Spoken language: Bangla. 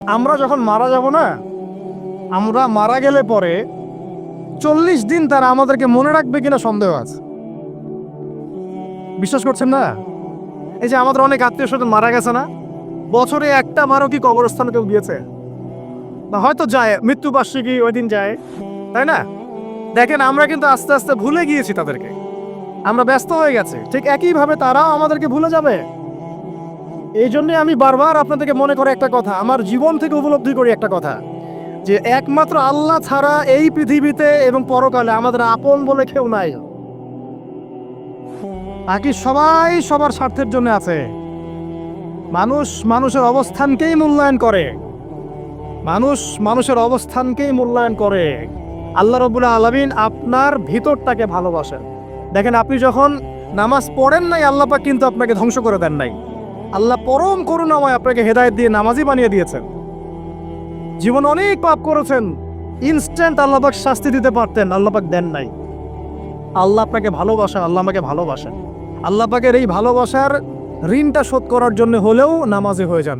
আমরা যখন মারা যাব না, আমরা মারা গেলে পরে 40 দিন তারা আমাদেরকে মনে রাখবে কিনা সন্দেহ আছে। বিশ্বাস করছেন না? এই যে আমাদের অনেক আত্মীয় স্বজন মারা গেছে না, বছরে একটা বারও কি কবরস্থানে কেউ গিয়েছে? বা হয়তো যায়, মৃত্যুবার্ষিকী ওই দিন যায়, তাই না? দেখেন আমরা কিন্তু আস্তে আস্তে ভুলে গিয়েছি তাদেরকে, আমরা ব্যস্ত হয়ে গেছি। ঠিক একইভাবে তারাও আমাদেরকে ভুলে যাবে। এই জন্যে আমি বারবার আপনাদেরকে মনে করে একটা কথা, আমার জীবন থেকে উপলব্ধি করি একটা কথা, যে একমাত্র আল্লাহ ছাড়া এই পৃথিবীতে এবং পরকালে আমাদের আপন বলে কেউ নাই। বাকি সবাই সবার স্বার্থের জন্য আছে। মানুষ মানুষের অবস্থানকেই মূল্যায়ন করে, মানুষ মানুষের অবস্থানকেই মূল্যায়ন করে। আল্লাহ রাব্বুল আলামিন আপনার ভিতরটাকে ভালোবাসেন। দেখেন আপনি যখন নামাজ পড়েন নাই, আল্লাহ পাক কিন্তু আপনাকে ধ্বংস করে দেন নাই। আল্লাহ পরম করুণাময় আপনাকে হেদায়েত দিয়ে নামাজি বানিয়ে দিয়েছেন। জীবন অনেক পাপ করেছেন, ইনস্ট্যান্ট আল্লাহ পাক শাস্তি দিতে পারতেন, আল্লাহ পাক দেন নাই। আল্লাহ আপনাকে ভালোবাসেন, আল্লাহ আমাকে ভালোবাসেন। আল্লাহ পাকের এই ভালোবাসার ঋণটা শোধ করার জন্য হলেও নামাজি হয়ে যান।